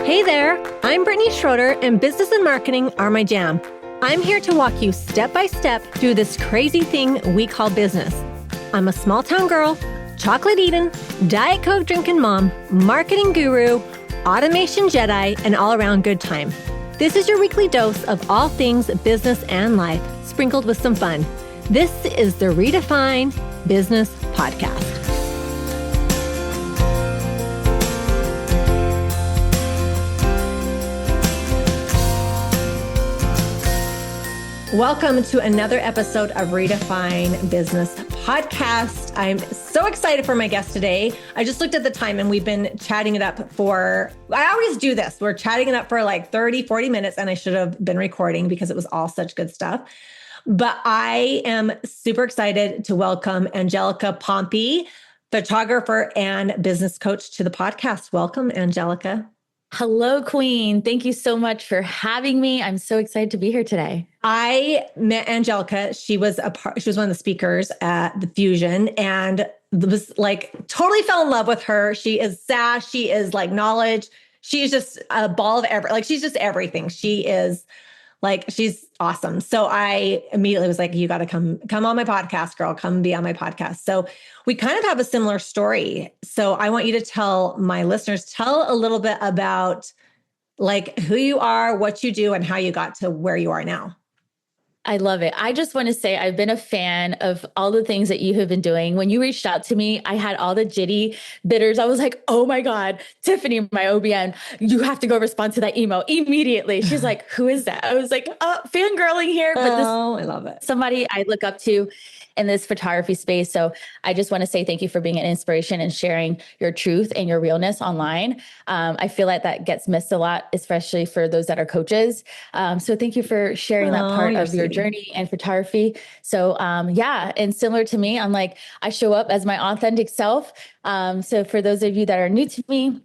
Hey there, I'm Brittni Schroeder, and business and marketing are my jam. I'm here to walk you step by step through this crazy thing we call business. I'm a small town girl, chocolate eating, Diet Coke drinking mom, marketing guru, automation Jedi, and all around good time. This is your weekly dose of all things business and life, sprinkled with some fun. This is the Redefine Business Podcast. Welcome to another episode of Redefine Business Podcast. I'm so excited for my guest today. I just looked at the time and we've been chatting it up I always do this. We're chatting it up for like 30, 40 minutes and I should have been recording because it was all such good stuff. But I am super excited to welcome Angelica Pompy, photographer and business coach, to the podcast. Welcome, Angelica. Hello, Queen. Thank you so much for having me. I'm so excited to be here today. I met Angelica. She was one of the speakers at the Fusion and was like totally fell in love with her. She is sass. She is like knowledge. She's just a ball of she's just everything. She's awesome. So I immediately was like, you got to come on my podcast, girl, come be on my podcast. So we kind of have a similar story. So I want you to tell my listeners, tell a little bit about like who you are, what you do, and how you got to where you are now. I love it. I just want to say I've been a fan of all the things that you have been doing. When you reached out to me, I had all the jitty bitters. I was like, oh my God, Tiffany, my OBN, you have to go respond to that email immediately. She's like, who is that? I was like, fangirling here. But I love it. Somebody I look up to in this photography space. So I just want to say thank you for being an inspiration and sharing your truth and your realness online. I feel like that gets missed a lot, especially for those that are coaches. So thank you for sharing that part of your journey and photography. So and similar to me, I show up as my authentic self. So for those of you that are new to me,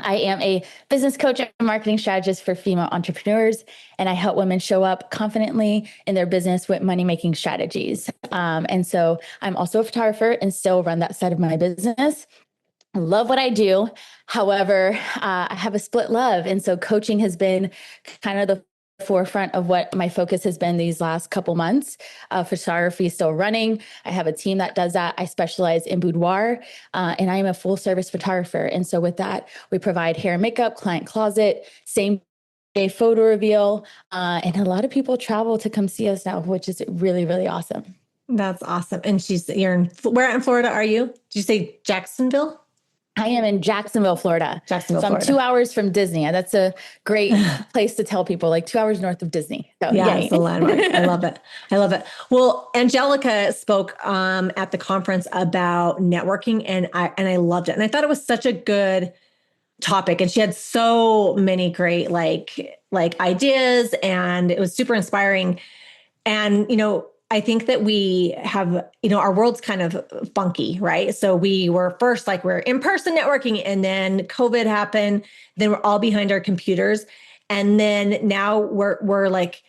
I am a business coach and marketing strategist for female entrepreneurs, and I help women show up confidently in their business with money-making strategies. And so I'm also a photographer and still run that side of my business. I love what I do. However, I have a split love. And so coaching has been kind of the forefront of what my focus has been these last couple months. Photography is still running. I have a team that does that. I specialize in boudoir, and I am a full service photographer. And so with that, we provide hair and makeup, client closet, same day photo reveal. And a lot of people travel to come see us now, which is really, really awesome. That's awesome. And where in Florida are you? Did you say Jacksonville? I am in Jacksonville, Florida. I'm 2 hours from Disney. That's a great place to tell people, like 2 hours north of Disney. So, yeah, it's a landmark. I love it. I love it. Well, Angelica spoke at the conference about networking, and I loved it. And I thought it was such a good topic. And she had so many great like ideas, and it was super inspiring. And I think that we have, our world's kind of funky, right? So we were first we're in-person networking, and then COVID happened. Then we're all behind our computers. And then now we're like,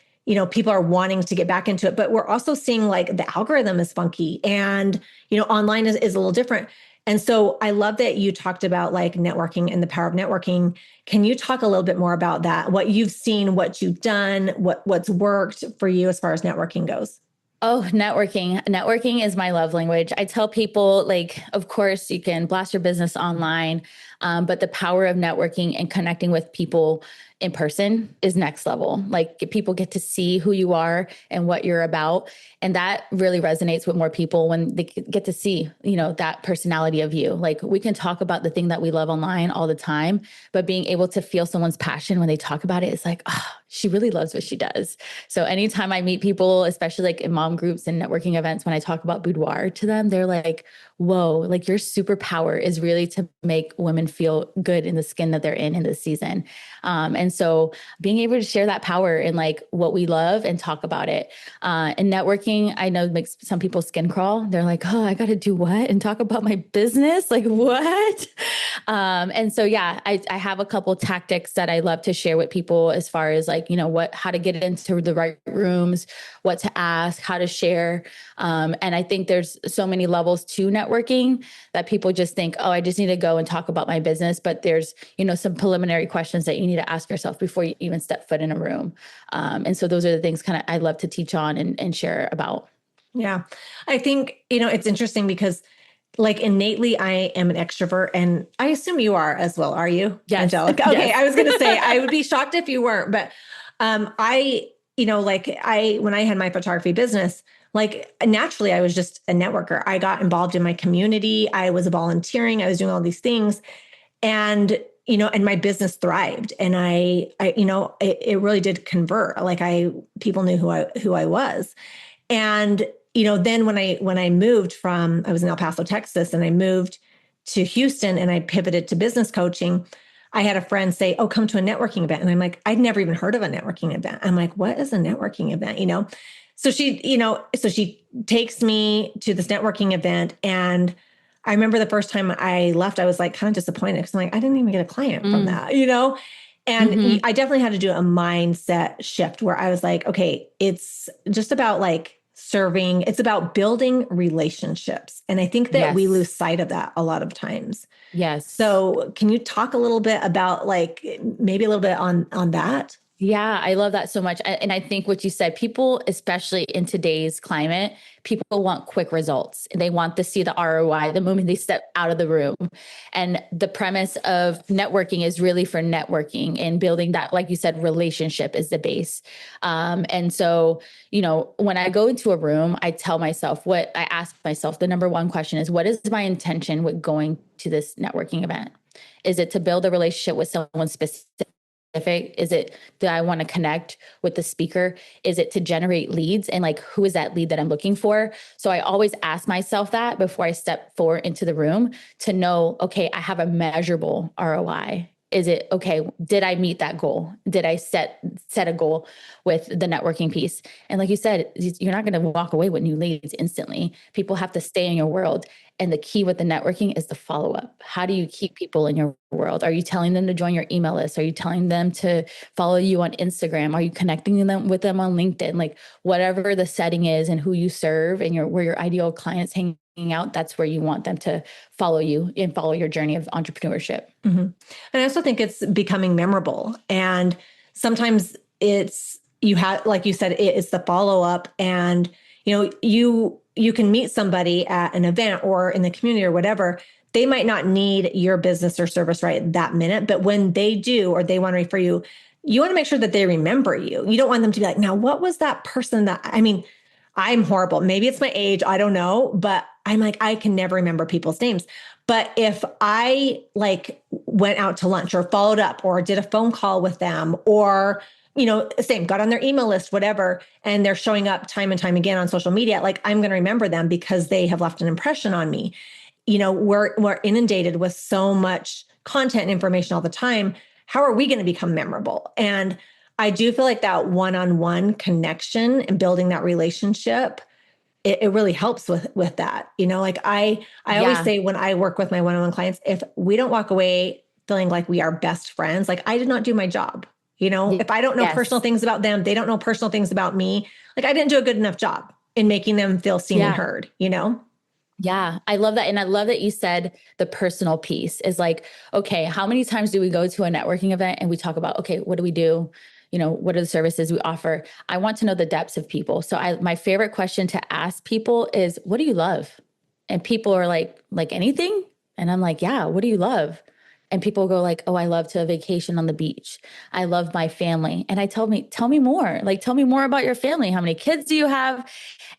people are wanting to get back into it, but we're also seeing like the algorithm is funky, and, online is a little different. And so I love that you talked about like networking and the power of networking. Can you talk a little bit more about that? What you've seen, what you've done, what's worked for you as far as networking goes? Oh, networking. Networking is my love language. I tell people, of course, you can blast your business online, but the power of networking and connecting with people in person is next level. People get to see who you are and what you're about. And that really resonates with more people when they get to see, that personality of you. We can talk about the thing that we love online all the time, but being able to feel someone's passion when they talk about it, it's like, she really loves what she does. So anytime I meet people, especially in mom groups and networking events, when I talk about boudoir to them, they're like, whoa, your superpower is really to make women feel good in the skin that they're in this season. And so being able to share that power in what we love and talk about it. And networking, I know makes some people skin crawl. They're like, oh, I got to do what? And talk about my business? What? And so, I have a couple tactics that I love to share with people as far as how to get into the right rooms, what to ask, how to share. And I think there's so many levels to networking. networking that people just think, oh, I just need to go and talk about my business. But there's, some preliminary questions that you need to ask yourself before you even step foot in a room. And so those are the things kind of I love to teach on and share about. Yeah. I think, it's interesting because like innately I am an extrovert, and I assume you are as well. Are you, Yes. Angelica? Okay. Yes. I was going to say, I would be shocked if you weren't, but when I had my photography business, like naturally I was just a networker. I got involved in my community. I was volunteering. I was doing all these things, and and my business thrived, and it really did convert. Like people knew who I was. And, then when I moved I was in El Paso, Texas, and I moved to Houston and I pivoted to business coaching, I had a friend say, oh, come to a networking event. And I'm like, I'd never even heard of a networking event. I'm like, what is a networking event? So she takes me to this networking event. And I remember the first time I left, I was like kind of disappointed because I'm like, I didn't even get a client from that, And I definitely had to do a mindset shift where I was like, okay, it's just about like serving. It's about building relationships. And I think that we lose sight of that a lot of times. Yes. So can you talk a little bit about like maybe a little bit on that? Yeah, I love that so much. And I think what you said, people, especially in today's climate, people want quick results. They want to see the ROI the moment they step out of the room. And the premise of networking is really for networking and building that, like you said, relationship is the base. And so, when I go into a room, I ask myself, the number one question is, what is my intention with going to this networking event? Is it to build a relationship with someone specific? Is it that I want to connect with the speaker? Is it to generate leads? And like, who is that lead that I'm looking for? So I always ask myself that before I step forward into the room to know, okay, I have a measurable ROI. Is it, okay, did I meet that goal? Did I set a goal with the networking piece? And like you said, you're not going to walk away with new leads instantly. People have to stay in your world. And the key with the networking is the follow-up. How do you keep people in your world? Are you telling them to join your email list? Are you telling them to follow you on Instagram? Are you connecting them with them on LinkedIn? Like whatever the setting is and who you serve and where your ideal clients hang out, that's where you want them to follow you and follow your journey of entrepreneurship. Mm-hmm. And I also think it's becoming memorable. And sometimes you have, like you said, it's the follow-up, and, you can meet somebody at an event or in the community or whatever. They might not need your business or service right that minute, but when they do, or they want to refer you, you want to make sure that they remember you. You don't want them to be like, now, what was that person I'm horrible. Maybe it's my age. I don't know, but I'm like, I can never remember people's names. But if I like went out to lunch or followed up or did a phone call with them, or, got on their email list, whatever, and they're showing up time and time again on social media, like I'm going to remember them because they have left an impression on me. We're inundated with so much content and information all the time. How are we going to become memorable? And I do feel like that one-on-one connection and building that relationship, it really helps with that. Like I always say when I work with my one-on-one clients, if we don't walk away feeling like we are best friends, like I did not do my job. If I don't know personal things about them, they don't know personal things about me. Like I didn't do a good enough job in making them feel seen and heard, Yeah, I love that. And I love that you said the personal piece is like, okay, how many times do we go to a networking event and we talk about, okay, what do we do? What are the services we offer? I want to know the depths of people. So my favorite question to ask people is, what do you love? And people are like anything. And I'm like, yeah, what do you love? And people go like, oh, I love to vacation on the beach. I love my family. And tell me more. Like, tell me more about your family. How many kids do you have?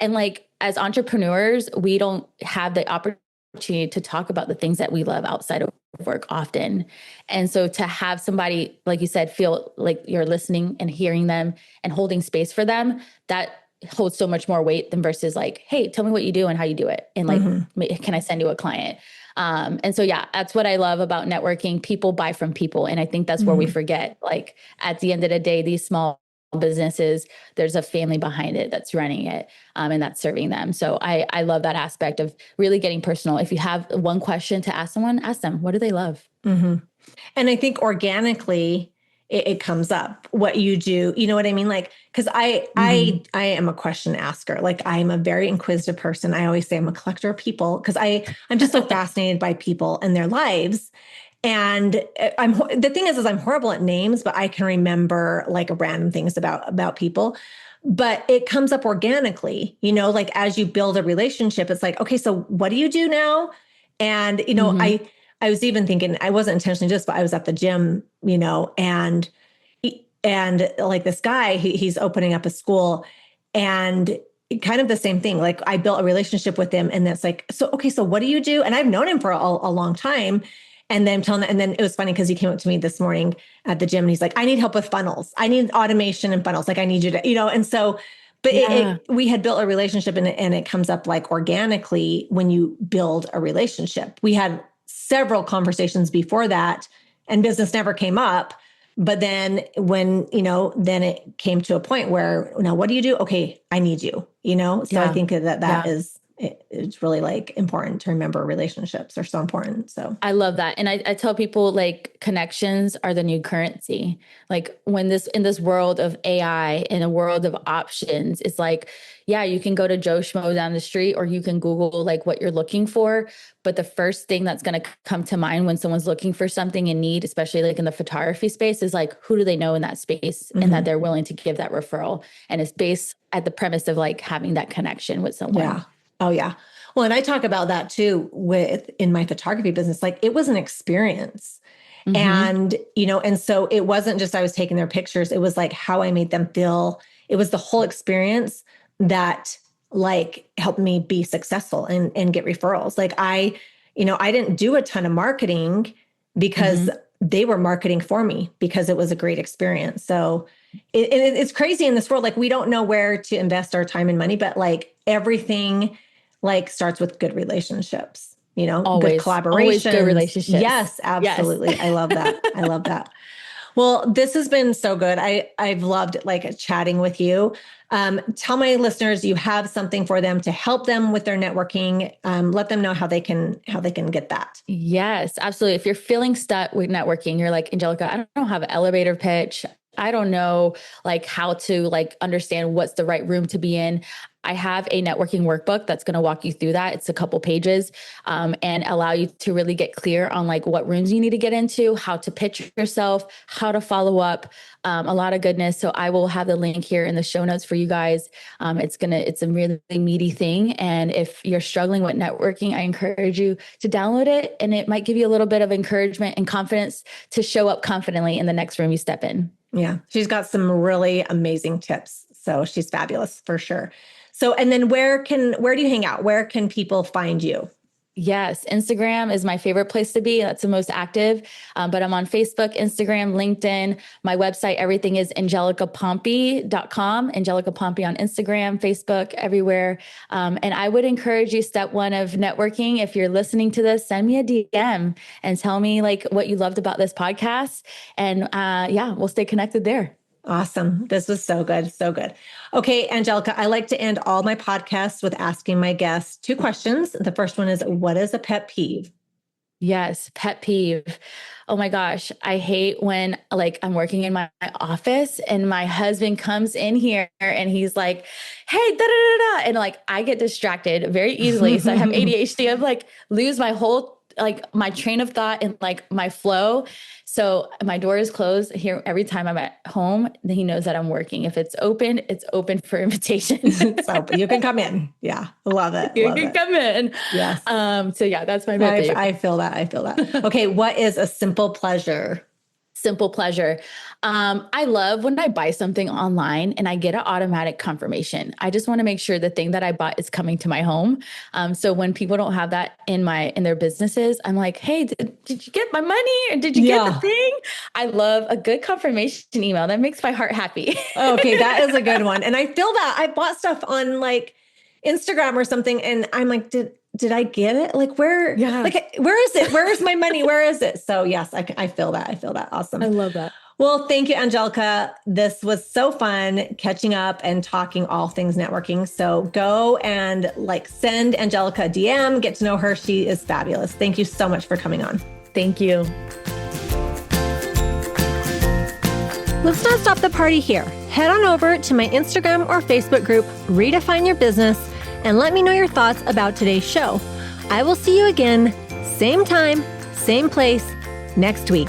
And like, as entrepreneurs, we don't have the opportunity to talk about the things that we love outside of work often. And so to have somebody, like you said, feel like you're listening and hearing them and holding space for them, that holds so much more weight than versus like, hey, tell me what you do and how you do it. And like, can I send you a client? And so, yeah, that's what I love about networking. People buy from people. And I think that's where we forget, like at the end of the day, these small businesses, there's a family behind it that's running it, and that's serving them. So I love that aspect of really getting personal. If you have one question to ask someone, ask them, what do they love? Mm-hmm. And I think organically, it comes up, what you do, you know what I mean? Like, cause I am a question asker. Like I'm a very inquisitive person. I always say I'm a collector of people because I'm just so fascinated by people and their lives. And the thing is I'm horrible at names, but I can remember like random things about people, but it comes up organically, you know, like as you build a relationship, it's like, okay, so what do you do now? And, you know, I was even thinking, I wasn't intentionally just, but I was at the gym, you know, and like this guy, he's opening up a school and kind of the same thing. Like I built a relationship with him and that's like, so, okay, so what do you do? And I've known him for a long time. And then and then it was funny because he came up to me this morning at the gym and he's like, I need help with funnels. I need automation and funnels. Like I need you to, you know, and so, but we had built a relationship and it comes up like organically when you build a relationship. We had several conversations before that and business never came up. But then when, you know, then it came to a point where, now what do you do? Okay, I need you, you know? So I think that is, it's really like important to remember relationships are so important. So I love that. And I tell people like connections are the new currency. Like in this world of AI, in a world of options, it's like, yeah, you can go to Joe Schmo down the street or you can Google like what you're looking for. But the first thing that's going to come to mind when someone's looking for something in need, especially like in the photography space, is like, who do they know in that space and that they're willing to give that referral? And it's based at the premise of like having that connection with someone. Yeah. Oh yeah. Well, and I talk about that too in my photography business. Like it was an experience and, you know, and so it wasn't just, I was taking their pictures. It was like how I made them feel. It was the whole experience that like helped me be successful and get referrals. Like I didn't do a ton of marketing because they were marketing for me because it was a great experience. So it's crazy in this world. Like we don't know where to invest our time and money, but like everything like starts with good relationships, you know, good collaboration. Always good relationships. Yes, absolutely. Yes. I love that. I love that. Well, this has been so good. I've loved like chatting with you. Tell my listeners you have something for them to help them with their networking. Let them know how they can get that. Yes, absolutely. If you're feeling stuck with networking, you're like, Angelica, I don't have an elevator pitch. I don't know like how to like understand what's the right room to be in. I have a networking workbook that's going to walk you through that. It's a couple pages and allow you to really get clear on like what rooms you need to get into, how to pitch yourself, how to follow up, a lot of goodness. So I will have the link here in the show notes for you guys. It's a really meaty thing. And if you're struggling with networking, I encourage you to download it and it might give you a little bit of encouragement and confidence to show up confidently in the next room you step in. Yeah. She's got some really amazing tips. So she's fabulous for sure. So, and then where do you hang out? Where can people find you? Yes. Instagram is my favorite place to be. That's the most active. But I'm on Facebook, Instagram, LinkedIn. My website, everything is angelicapompy.com. Angelica Pompy on Instagram, Facebook, everywhere. And I would encourage you, step one of networking. If you're listening to this, send me a DM and tell me like what you loved about this podcast. And we'll stay connected there. Awesome. This was so good. So good. Okay, Angelica, I like to end all my podcasts with asking my guests 2 questions. The first one is, what is a pet peeve? Yes. Pet peeve. Oh my gosh. I hate when like I'm working in my office and my husband comes in here and he's like, hey, da da da da. And like, I get distracted very easily. So I have ADHD. I'm like, lose my whole, like my train of thought and like my flow. So my door is closed here every time I'm at home. Then he knows that I'm working. If it's open for invitations. It's open. You can come in. Yeah. Love it. You can come in. Yes. So yeah, that's my message. I feel that. Okay. What is a simple pleasure? Simple pleasure. I love when I buy something online and I get an automatic confirmation. I just want to make sure the thing that I bought is coming to my home. So when people don't have that in their businesses, I'm like, hey, did you get my money? Or did you get the thing? I love a good confirmation email. That makes my heart happy. Okay. That is a good one. And I feel that I bought stuff on like Instagram or something. And I'm like, did I get it? Like where, where is it? Where is my money? Where is it? So yes, I feel that. I feel that. Awesome. I love that. Well, thank you, Angelica. This was so fun catching up and talking all things networking. So go and like send Angelica a DM, get to know her. She is fabulous. Thank you so much for coming on. Thank you. Let's not stop the party here. Head on over to my Instagram or Facebook group, Redefine Your Business, and let me know your thoughts about today's show. I will see you again, same time, same place, next week.